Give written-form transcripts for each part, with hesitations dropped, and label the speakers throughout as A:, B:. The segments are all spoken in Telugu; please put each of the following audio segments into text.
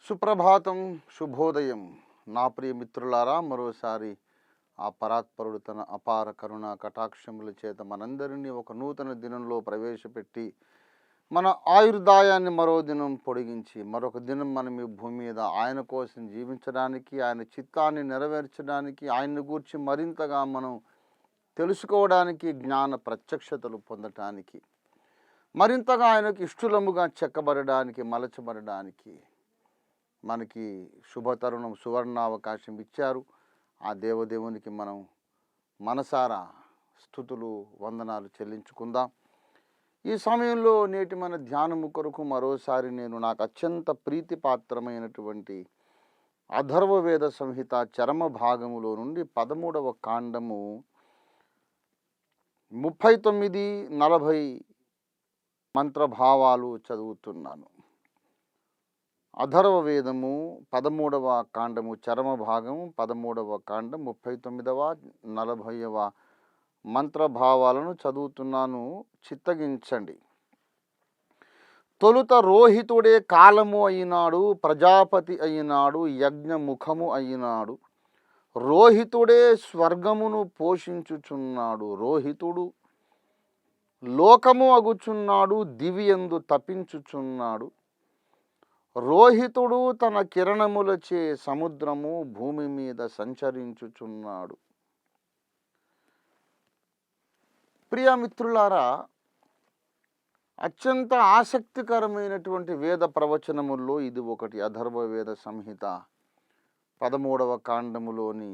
A: సుప్రభాతం, శుభోదయం. నా ప్రియ మిత్రులారా, మరోసారి ఆ పరాత్పరుడు తన అపార కరుణ కటాక్షముల చేత మనందరినీ ఒక నూతన దినంలో ప్రవేశపెట్టి మన ఆయుర్దాయాన్ని మరో దినం పొడిగించి మరొక దినం మనం ఈ భూమి మీద ఆయన కోసం జీవించడానికి, ఆయన చిత్తాన్ని నెరవేర్చడానికి, ఆయన్ని గూర్చి మరింతగా మనం తెలుసుకోవడానికి, జ్ఞాన ప్రత్యక్షతలు పొందటానికి, మరింతగా ఆయనకు ఇష్టలముగా చెక్కబడడానికి, మలచబడడానికి మనకి శుభతరుణం, సువర్ణావకాశం ఇచ్చారు. ఆ దేవదేవునికి మనం మనసారా స్తుతులు, వందనాలు చెల్లించుకుందాం. ఈ సమయంలో నేటి మన ధ్యానము కొరకు మరోసారి నేను నాకు అత్యంత ప్రీతిపాత్రమైనటువంటి అథర్వవేద సంహిత చరమ భాగములో నుండి 13వ కాండము 39, 40 మంత్రభావాలు చదువుతున్నాను. అథర్వవేదము 13వ కాండము చరమ భాగము 13వ కాండం 39వ 40వ మంత్రభావాలను చదువుతున్నాను. చిత్తగించండి. తొలుత రోహితుడే కాలము అయినాడు, ప్రజాపతి అయినాడు, యజ్ఞముఖము అయినాడు. రోహితుడే స్వర్గమును పోషించుచున్నాడు. రోహితుడు లోకము అగుచున్నాడు, దివియందు తపించుచున్నాడు. రోహితుడు తన కిరణములచే సముద్రము భూమి మీద సంచరించుచున్నాడు. ప్రియ మిత్రులారా, అత్యంత ఆసక్తికరమైనటువంటి వేద ప్రవచనముల్లో ఇది ఒకటి. అథర్వవేద సంహిత 13వ కాండములోని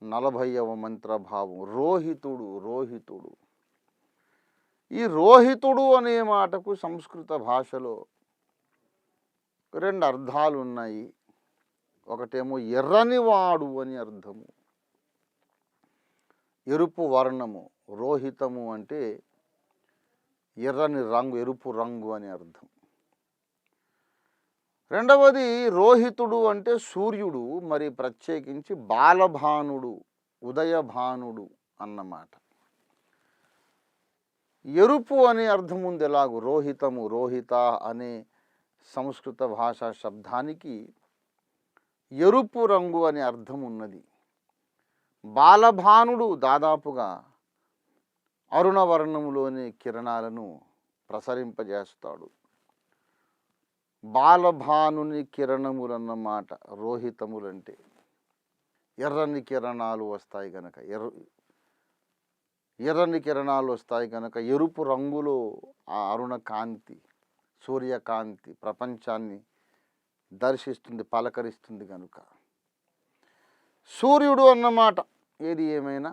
A: 40వ మంత్రభావం. రోహితుడు. రోహితుడు ఈ రోహితుడు అనే మాటకు సంస్కృత భాషలో రెండు అర్థాలు ఉన్నాయి. ఒకటేమో ఎర్రనివాడు అని అర్థము, ఎరుపు వర్ణము. రోహితము అంటే ఎర్రని రంగు, ఎరుపు రంగు అని అర్థం. రెండవది రోహితుడు అంటే సూర్యుడు, మరి ప్రత్యేకించి బాలభానుడు, ఉదయభానుడు అన్నమాట. ఎరుపు అనే అర్థం ఉంది. ఎలాగూ రోహితము, రోహిత అనే సంస్కృత భాషా శబ్దానికి ఎరుపు రంగు అనే అర్థం ఉన్నది. బాలభానుడు దాదాపుగా అరుణవర్ణములోని కిరణాలను ప్రసరింపజేస్తాడు. బాలభానుని కిరణములన్నమాట రోహితములంటే. ఎర్రని కిరణాలు వస్తాయి కనుక, ఎర్రని కిరణాలు వస్తాయి కనుక ఎరుపు రంగులో ఆ అరుణ కాంతి, సూర్యకాంతి ప్రపంచాన్ని దర్శిస్తుంది, పలకరిస్తుంది కనుక సూర్యుడు అన్నమాట. ఏది ఏమైనా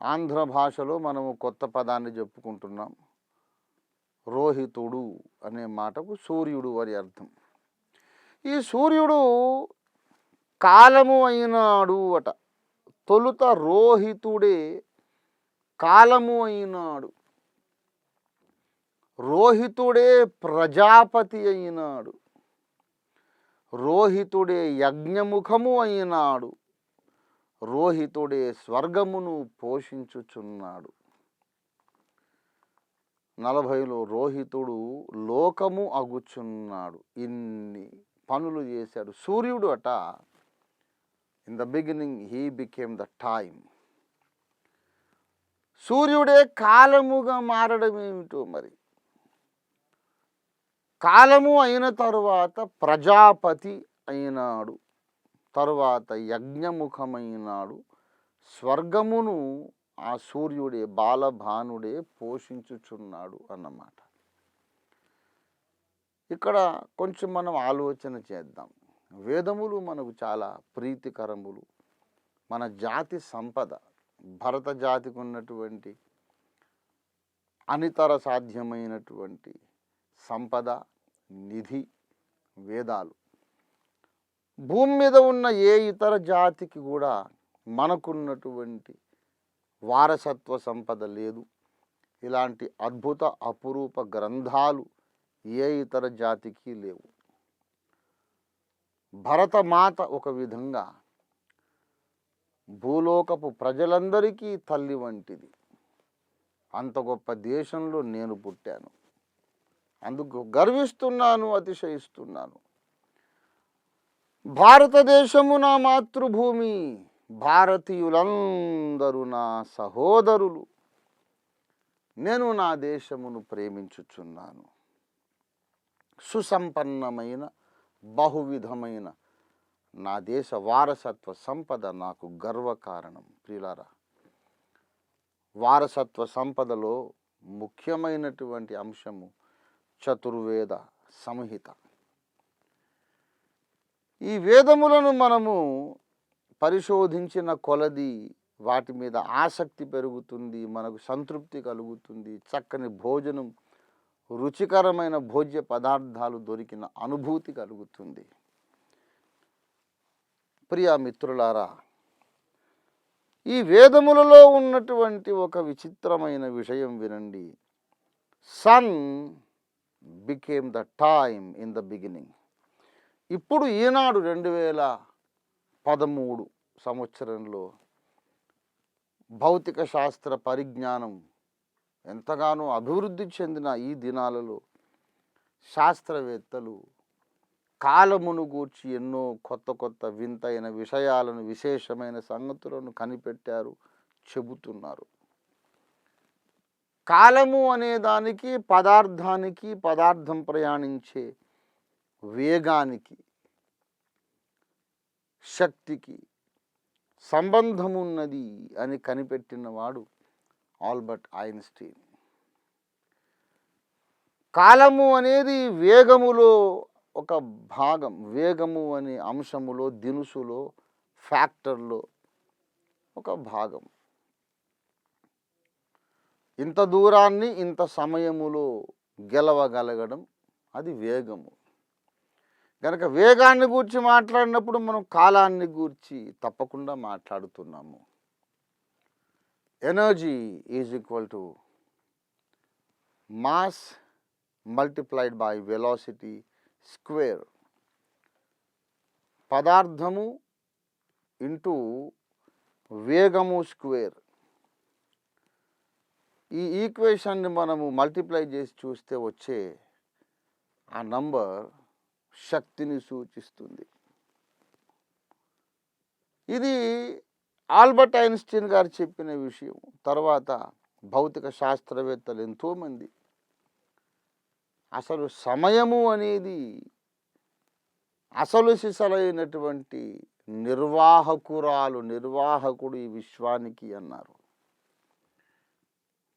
A: ఆంధ్ర భాషలో మనము కొత్త పదాన్ని చెప్పుకుంటున్నాం. రోహితుడు అనే మాటకు సూర్యుడు అని అర్థం. ఈ సూర్యుడు కాలము అయినాడు అట. తొలుత రోహితుడే కాలము అయినాడు. రోహితుడే ప్రజాపతి అయినాడు. రోహితుడే యజ్ఞముఖము అయినాడు. రోహితుడే స్వర్గమును పోషించుచున్నాడు. 40లో రోహితుడు లోకము అగుచున్నాడు. ఇన్ని పనులు చేశాడు సూర్యుడు అట. In the beginning he became the time. సూర్యుడే కాలముగా మారడం ఏమిటో మరి. కాలము అయిన తరువాత ప్రజాపతి అయినాడు, తరువాత యజ్ఞముఖమైనాడు. స్వర్గమును ఆ సూర్యుడే, బాలభానుడే పోషించుచున్నాడు అన్నమాట. ఇక్కడ కొంచెం మనం ఆలోచన చేద్దాం. వేదములు మనకు చాలా ప్రీతికరములు. మన జాతి సంపద, భరత జాతికి ఉన్నటువంటి అనితర సాధ్యమైనటువంటి సంపద, నిధి వేదాలు. భూమి మీద ఉన్న ఏ ఇతర జాతికి కూడా మనకున్నటువంటి వారసత్వ సంపద లేదు. ఇలాంటి అద్భుత అపురూప గ్రంథాలు ఏ ఇతర జాతికి లేవు. భరతమాత ఒక విధంగా భూలోకపు ప్రజలందరికీ తల్లి వంటిది. అంత గొప్ప దేశంలో నేను పుట్టాను. అందుకు గర్విస్తున్నాను, అతిశయిస్తున్నాను. భారతదేశము నా మాతృభూమి, భారతీయులందరూ నా సహోదరులు. నేను నా దేశమును ప్రేమించుచున్నాను. సుసంపన్నమైన బహువిధమైన నా దేశ వారసత్వ సంపద నాకు గర్వకారణం. ప్రియులారా, వారసత్వ సంపదలో ముఖ్యమైనటువంటి అంశము చతుర్వేద సంహిత. ఈ వేదములను మనము పరిశోధించిన కొలది వాటి మీద ఆసక్తి పెరుగుతుంది, మనకు సంతృప్తి కలుగుతుంది, చక్కని భోజనం, రుచికరమైన భోజ్య పదార్థాలు దొరికిన అనుభూతి కలుగుతుంది. ప్రియా మిత్రులారా, ఈ వేదములలో ఉన్నటువంటి ఒక విచిత్రమైన విషయం వినండి. Sun became the time in the beginning. ఇప్పుడు ఈనాడు 2013 సంవత్సరంలో భౌతిక శాస్త్ర పరిజ్ఞానం ఎంతగానో అభివృద్ధి చెందిన ఈ దినాలలో శాస్త్రవేత్తలు కాలమును గూర్చి ఎన్నో కొత్త వింతైన విషయాలను, విశేషమైన సంగతులను కనిపెట్టారు, చెబుతున్నారు. కాలము అనే దానికి, పదార్థానికి, పదార్థం ప్రయాణించే వేగానికి, శక్తికి సంబంధమున్నది అని కనిపెట్టినవాడు ఆల్బర్ట్ ఐన్స్టీన్. కాలము అనేది వేగములో ఒక భాగం, వేగము అనే అంశములో, దినుసులో, ఫ్యాక్టర్లో ఒక భాగం. ఇంత దూరాన్ని ఇంత సమయములో గెలవగలగడం అది వేగము. కనుక వేగాన్ని గూర్చి మాట్లాడినప్పుడు మనం కాలాన్ని గూర్చి తప్పకుండా మాట్లాడుతున్నాము. Energy is equal to mass multiplied by velocity square. పదార్థము ఇంటూ వేగము స్క్వేర్. ఈ ఈక్వేషన్ని మనము మల్టిప్లై చేసి చూస్తే వచ్చే ఆ నంబర్ శక్తిని సూచిస్తుంది. ఇది ఆల్బర్ట్ ఐన్స్టీన్ గారు చెప్పిన విషయం. తర్వాత భౌతిక శాస్త్రవేత్తలు ఎంతోమంది అసలు సమయము అనేది అసలు సిసలైనటువంటి నిర్వాహకుడు ఈ విశ్వానికి అన్నారు.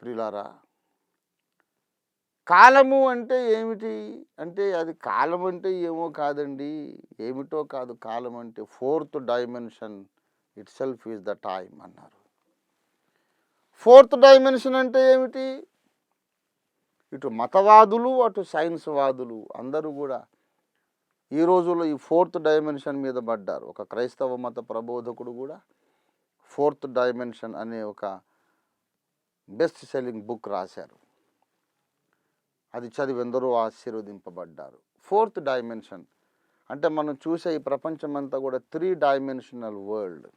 A: ప్రియులారా, కాలము అంటే ఏమిటి అంటే, అది కాలం అంటే ఏమో కాదండి, ఏమిటో కాదు. కాలం అంటే fourth dimension it self is the time అన్నారు. ఫోర్త్ డైమెన్షన్ అంటే ఏమిటి? ఇటు మతవాదులు, అటు సైన్స్ వాదులు అందరూ కూడా ఈ రోజుల్లో ఈ ఫోర్త్ డైమెన్షన్ మీద పడ్డారు. ఒక క్రైస్తవ మత ప్రబోధకుడు కూడా ఫోర్త్ డైమెన్షన్ అనే ఒక బెస్ట్ సెల్లింగ్ బుక్ రాశారు. అది చదివి ఎందరో ఆశీర్వదింపబడ్డారు. ఫోర్త్ డైమెన్షన్ అంటే మనం చూసే ఈ ప్రపంచమంతా కూడా 3 డైమెన్షనల్ వరల్డ్.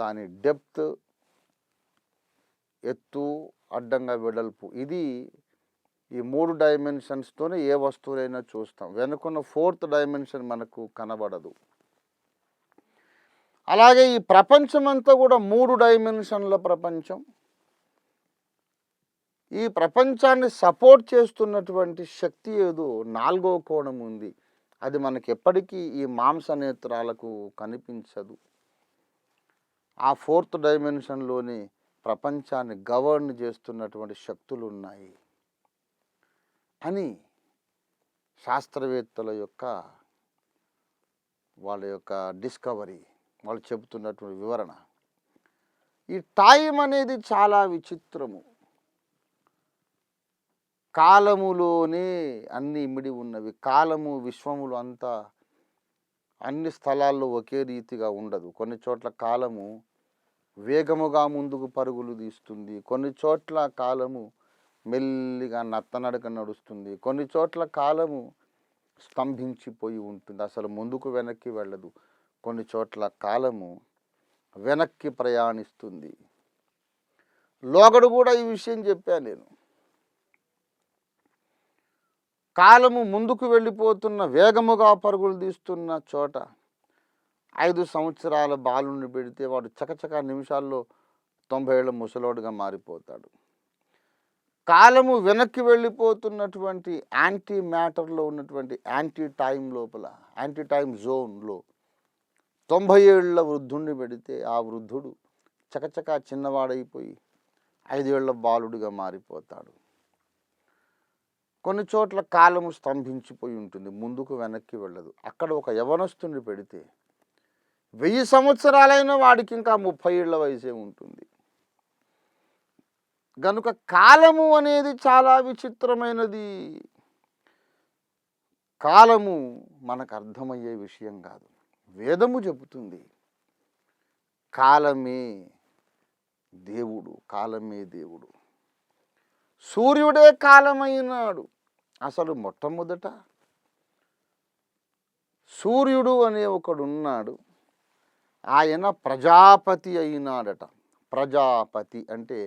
A: దాని డెప్త్, ఎత్తు, అడ్డంగా వెడల్పు, ఇది ఈ 3 డైమెన్షన్స్తోనే ఏ వస్తువులైనా చూస్తాం. వెనుకున్న ఫోర్త్ డైమెన్షన్ మనకు కనబడదు. అలాగే ఈ ప్రపంచమంతా కూడా 3 డైమెన్షన్ల ప్రపంచం. ఈ ప్రపంచాన్ని సపోర్ట్ చేస్తున్నటువంటి శక్తి ఏదో 4వ కోణం ఉంది. అది మనకి ఎప్పటికీ ఈ మాంస నేత్రాలకు కనిపించదు. ఆ ఫోర్త్ డైమెన్షన్లోనే ప్రపంచాన్ని గవర్న్ చేస్తున్నటువంటి శక్తులు ఉన్నాయి అని శాస్త్రవేత్తల యొక్క వాళ్ళ యొక్క డిస్కవరీ, వాళ్ళు చెబుతున్నటువంటి వివరణ. ఈ టైం అనేది చాలా విచిత్రము. కాలములోనే అన్ని ఇమిడి ఉన్నవి. కాలము విశ్వములు అంతా అన్ని స్థలాల్లో ఒకే రీతిగా ఉండదు. కొన్ని చోట్ల కాలము వేగముగా ముందుకు పరుగులు తీస్తుంది, కొన్ని చోట్ల కాలము మెల్లిగా నత్తనడక నడుస్తుంది, కొన్ని చోట్ల కాలము స్తంభించిపోయి ఉంటుంది, అసలు ముందుకు వెనక్కి వెళ్ళదు, కొన్ని చోట్ల కాలము వెనక్కి ప్రయాణిస్తుంది. లోగడు కూడా ఈ విషయం చెప్పాను నేను. కాలము ముందుకు వెళ్ళిపోతున్న, వేగముగా పరుగులు తీస్తున్న చోట 5 సంవత్సరాల బాలుని పెడితే వాడు చకచకా నిమిషాల్లో 90 ఏళ్ల ముసలోడుగా మారిపోతాడు. కాలము వెనక్కి వెళ్ళిపోతున్నటువంటి యాంటీ మ్యాటర్లో ఉన్నటువంటి యాంటీ టైం లోపల, యాంటీ టైం జోన్లో 90 ఏళ్ల వృద్ధుణ్ణి పెడితే ఆ వృద్ధుడు చకచకా చిన్నవాడైపోయి 5 ఏళ్ల బాలుడిగా మారిపోతాడు. కొన్ని చోట్ల కాలము స్తంభించిపోయి ఉంటుంది, ముందుకు వెనక్కి వెళ్ళదు. అక్కడ ఒక యవనస్తుని పెడితే 1000 సంవత్సరాలైన వాడికి ఇంకా 30 ఏళ్ల వయసే ఉంటుంది. గనుక కాలము అనేది చాలా విచిత్రమైనది. కాలము మనకు అర్థమయ్యే విషయం కాదు. వేదము చెబుతుంది కాలమే దేవుడు, కాలమే దేవుడు. సూర్యుడే కాలమైనాడు. అసలు మొట్టమొదట సూర్యుడు అనే ఒకడున్నాడు. ఆయన ప్రజాపతి అయినాడట. ప్రజాపతి అంటే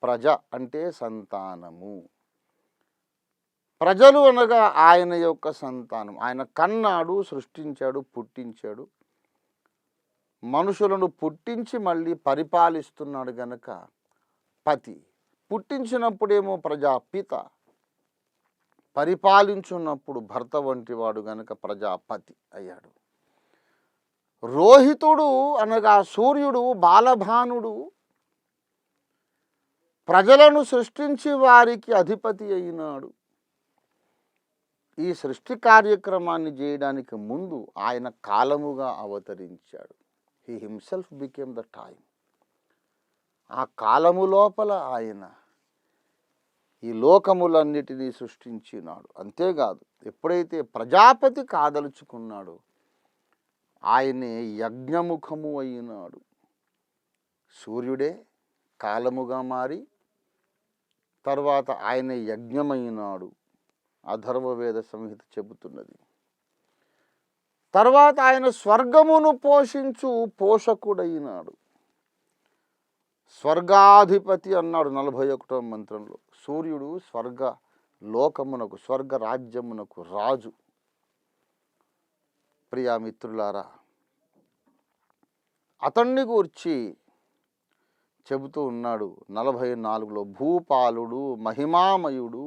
A: ప్రజ అంటే సంతానము. ప్రజలు అనగా ఆయన యొక్క సంతానం. ఆయన కన్నాడు, సృష్టించాడు, పుట్టించాడు. మనుషులను పుట్టించి మళ్ళీ పరిపాలిస్తున్నాడు గనక పతి. పుట్టించినప్పుడేమో ప్రజాపిత, పరిపాలించున్నప్పుడు భర్త వంటి వాడు గనక ప్రజాపతి అయ్యాడు. రోహితుడు అనగా సూర్యుడు, బాలభానుడు ప్రజలను సృష్టించి వారికి అధిపతి అయినాడు. ఈ సృష్టి కార్యక్రమాన్ని చేయడానికి ముందు ఆయన కాలముగా అవతరించాడు. He himself became the time. ఆ కాలము లోపల ఆయన ఈ లోకములన్నిటినీ సృష్టించినాడు. అంతేకాదు, ఎప్పుడైతే ప్రజాపతి కాదలుచుకున్నాడో ఆయనే యజ్ఞముఖము అయినాడు. సూర్యుడే కాలముగా మారి తర్వాత ఆయన యజ్ఞమైనాడు. అథర్వవేద సంహిత చెబుతున్నది. తర్వాత ఆయన స్వర్గమును పోషించు పోషకుడైనాడు. స్వర్గాధిపతి అన్నాడు 41వ మంత్రంలో. సూర్యుడు స్వర్గ లోకమునకు, స్వర్గ రాజ్యమునకు రాజు. ప్రియా మిత్రులారా, అతన్ని గూర్చి చెబుతూ ఉన్నాడు 44లో. భూపాలుడు, మహిమామయుడు,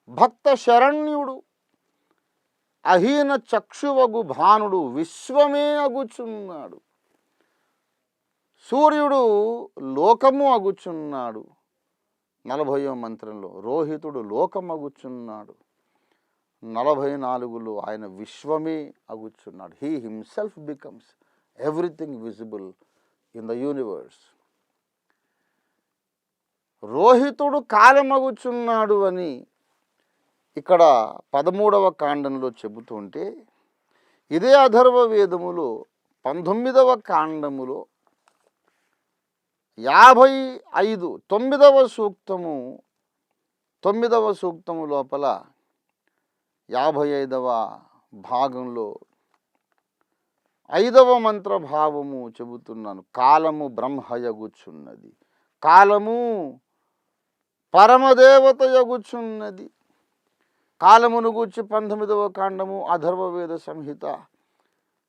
A: భక్త శరణ్యుడు, అహీన చక్షువగు భానుడు, విశ్వమే అగుచున్నాడు. సూర్యుడు లోకము అగుచున్నాడు 40వ మంత్రంలో. రోహితుడు లోకమగుచున్నాడు 44లో. ఆయన విశ్వమే అగుచున్నాడు. He himself becomes everything visible in the universe. రోహితుడు కాలమగుచున్నాడు అని ఇక్కడ 13వ కాండంలో చెబుతుంటే, ఇదే అథర్వ వేదములో 19వ కాండములో 55 9వ సూక్తము 9వ సూక్తము లోపల 55వ భాగంలో 5వ మంత్ర భావము చెబుతున్నాను. కాలము బ్రహ్మయగుచున్నది, కాలము పరమదేవత యగుచున్నది. కాలమును గూర్చి 19వ కాండము అథర్వవేద సంహిత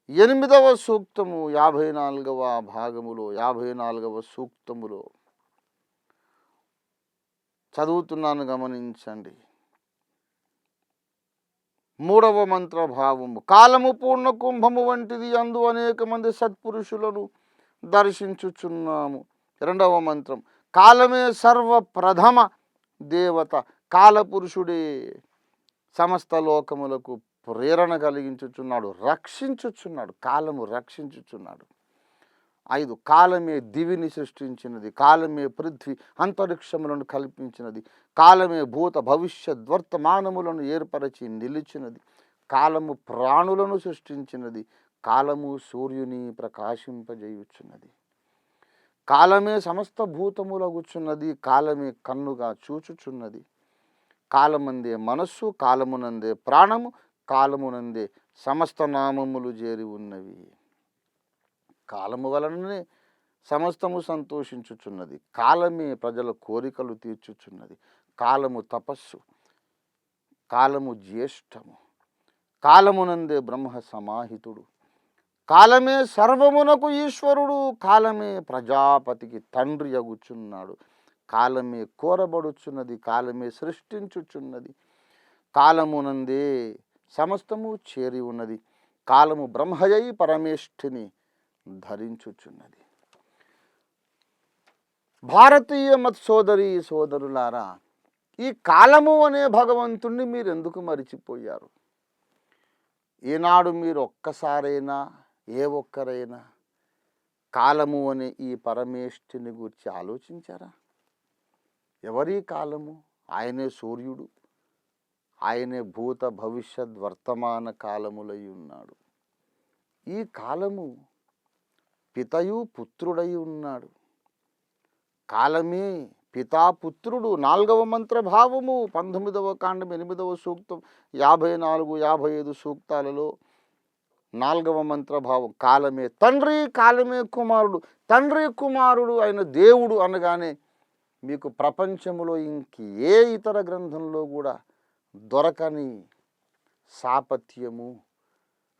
A: 8వ సూక్తము 54వ భాగములో 54వ సూక్తములో చదువుతున్నాను, గమనించండి. 3వ మంత్ర భావము. కాలము పూర్ణ కుంభము వంటిది, అందు అనేక మంది సత్పురుషులను దర్శించుచున్నాము. 2వ మంత్రం. కాలమే సర్వప్రథమ దేవత. కాలపురుషుడే సమస్త లోకములకు ప్రేరణ కలిగించుచున్నాడు, రక్షించుచున్నాడు. కాలము రక్షించుచున్నాడు. 5. కాలమే దివిని సృష్టించినది, కాలమే పృథ్వీ అంతరిక్షములను కల్పించినది, కాలమే భూత భవిష్యత్ వర్తమానములను ఏర్పరచి నిలిచినది, కాలము ప్రాణులను సృష్టించినది, కాలము సూర్యుని ప్రకాశింపజేయుచున్నది, కాలమే సమస్త భూతములగుచున్నది, కాలమే కన్నుగా చూచుచున్నది, కాలమందే మనస్సు, కాలమునందే ప్రాణము, కాలమునందే సమస్త నామములు చేరి ఉన్నవి. కాలము వలననే సమస్తము సంతోషించుచున్నది, కాలమే ప్రజల కోరికలు తీర్చుచున్నది, కాలము తపస్సు, కాలము జ్యేష్ఠము, కాలమునందే బ్రహ్మ సమాహితుడు, కాలమే సర్వమునకు ఈశ్వరుడు, కాలమే ప్రజాపతికి తండ్రి అగుచున్నాడు, కాలమే కోరబడుచున్నది, కాలమే సృష్టించుచున్నది, కాలమునందే సమస్తము చేరి ఉన్నది, కాలము బ్రహ్మయై పరమేష్ఠిని ధరించుచున్నది. భారతీయ మత్ సోదరి సోదరులారా, ఈ కాలము అనే భగవంతుణ్ణి మీరు ఎందుకు మరిచిపోయారు? ఈనాడు మీరు ఒక్కసారైనా, ఏ ఒక్కరైనా కాలము అనే ఈ పరమేష్ఠుని గురించి ఆలోచించారా? ఎవరి కాలము? ఆయనే సూర్యుడు, ఆయనే భూత భవిష్యత్ వర్తమాన కాలములై ఉన్నాడు. ఈ కాలము పితయు పుత్రుడై ఉన్నాడు. కాలమే పితాపుత్రుడు. 4వ మంత్ర భావము 19వ కాండం 8వ సూక్తం 54, 55 సూక్తాలలో 4వ మంత్ర భావం కాలమే తండ్రి, కాలమే కుమారుడు. తండ్రి కుమారుడు అయిన దేవుడు అనగానే మీకు ప్రపంచంలో ఇంక ఏ ఇతర గ్రంథంలో కూడా దొరకని సాపత్యము,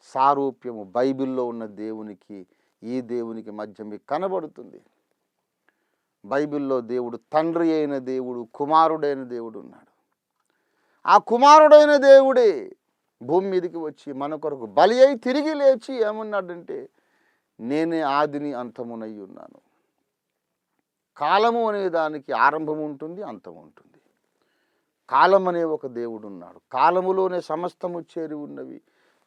A: సారూప్యము బైబిల్లో ఉన్న దేవునికి ఈ దేవునికి మధ్య మీకు కనబడుతుంది. బైబిల్లో దేవుడు తండ్రి అయిన దేవుడు, కుమారుడైన దేవుడు ఉన్నాడు. ఆ కుమారుడైన దేవుడే భూమి మీదకి వచ్చి మన కొరకు బలి అయి తిరిగి లేచి ఏమన్నాడంటే, నేనే ఆదిని అంతమునై ఉన్నాను. కాలము అనే దానికి ఆరంభం ఉంటుంది, అంతం ఉంటుంది. కాలం అనే ఒక దేవుడు ఉన్నాడు. కాలములోనే సమస్తము చేరి ఉన్నవి.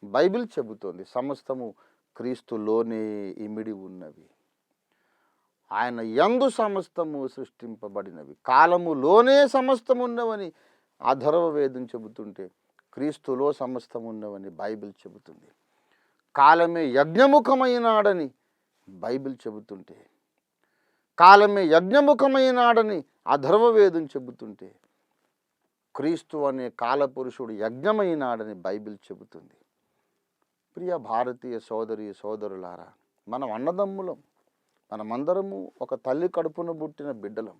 A: బైబిల్ చెబుతోంది సమస్తము క్రీస్తులోనే ఇమిడి ఉన్నవి. ఆయన యందు సమస్తము సృష్టింపబడినవి. కాలములోనే సమస్తము ఉన్నవని అధర్వ వేదం చెబుతుంటే, క్రీస్తులో సమస్తం ఉన్నవని బైబిల్ చెబుతుంది. కాలమే యజ్ఞముఖమైనాడని బైబిల్ చెబుతుంటే, కాలమే యజ్ఞముఖమైనాడని అధర్వ వేదం చెబుతుంటే, క్రీస్తు అనే కాలపురుషుడు యజ్ఞమైనాడని బైబిల్ చెబుతుంది. ప్రియ భారతీయ సోదరి సోదరులారా, మనం అన్నదమ్ములం. మనమందరము ఒక తల్లి కడుపున పుట్టిన బిడ్డలం.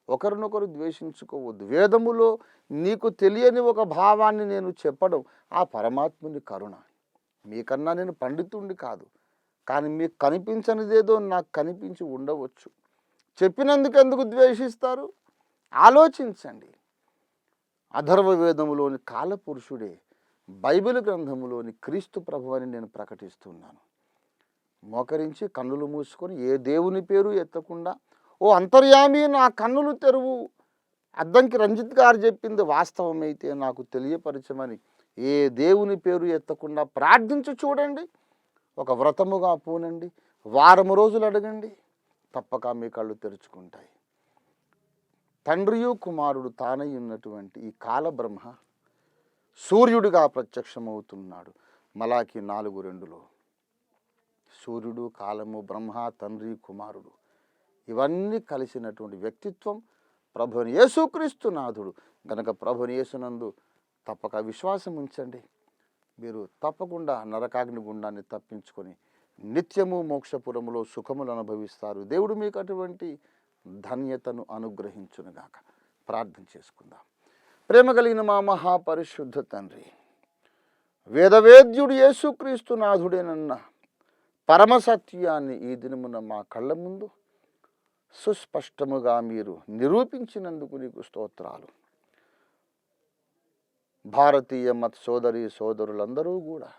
A: ఒకరినొకరు ద్వేషించుకోవద్దు. వేదములో నీకు తెలియని ఒక భావాన్ని నేను చెప్పడం ఆ పరమాత్ముని కరుణ. మీకన్నా నేను పండితుడిని కాదు, కానీ మీకు కనిపించనిదేదో నాకు కనిపించి ఉండవచ్చు. చెప్పినందుకు ఎందుకు ద్వేషిస్తారు? ఆలోచించండి. అధర్వ వేదములోని కాలపురుషుడే బైబిల్ గ్రంథములోని క్రీస్తు ప్రభు అని నేను ప్రకటిస్తున్నాను. మోకరించి కన్నులు మూసుకొని ఏ దేవుని పేరు ఎత్తకుండా, ఓ అంతర్యామి నా కన్నులు తెరువు, అద్దంకి రంజిత్ గారు చెప్పింది వాస్తవమైతే నాకు తెలియపరచమని ఏ దేవుని పేరు ఎత్తకుండా ప్రార్థించి చూడండి. ఒక వ్రతముగా పూనండి, వారం రోజులు అడగండి, తప్పక మీ కళ్ళు తెరుచుకుంటాయి. తండ్రియు కుమారుడు తానై ఉన్నటువంటి ఈ కాల బ్రహ్మ సూర్యుడిగా ప్రత్యక్షమవుతున్నాడు. మలాకి 4:2లో సూర్యుడు, కాలము, బ్రహ్మ, తండ్రి, కుమారుడు ఇవన్నీ కలిసినటువంటి వ్యక్తిత్వం ప్రభుని యేసుక్రీస్తు నాథుడు గనక ప్రభుని యేసునందు తప్పక విశ్వాసం ఉంచండి. మీరు తప్పకుండా నరకాగ్ని గుండాన్ని తప్పించుకొని నిత్యము మోక్షపురములో సుఖములు అనుభవిస్తారు. దేవుడు మీకు అటువంటి ధన్యతను అనుగ్రహించునుగాక. ప్రార్థన చేసుకుందాం. ప్రేమ కలిగిన మా మహాపరిశుద్ధ తండ్రి, వేదవేద్యుడు యేసుక్రీస్తు నాథుడేనన్న పరమసత్యాన్ని ఈ దినమున మా కళ్ళ ముందు సుస్పష్టముగా మీరు నిరూపించినందుకు నీకు స్తోత్రాలు. భారతీయ మత్ సోదరి సోదరులందరూ కూడా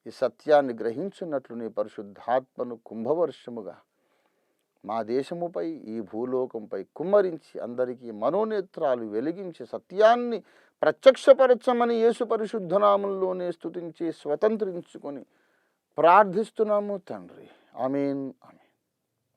A: ఈ సత్యాన్ని గ్రహించున్నట్లు నీ పరిశుద్ధాత్మను కుంభవర్షముగా మా దేశముపై, ఈ భూలోకంపై కుమ్మరించి అందరికీ మనోనేత్రాలు వెలిగించి సత్యాన్ని ప్రత్యక్షపరచమని యేసు పరిశుద్ధనామంలోనే స్తుతించి స్వతంత్రించుకొని ప్రార్థిస్తున్నాము తండ్రి. ఆమేన్. ఆమేన్.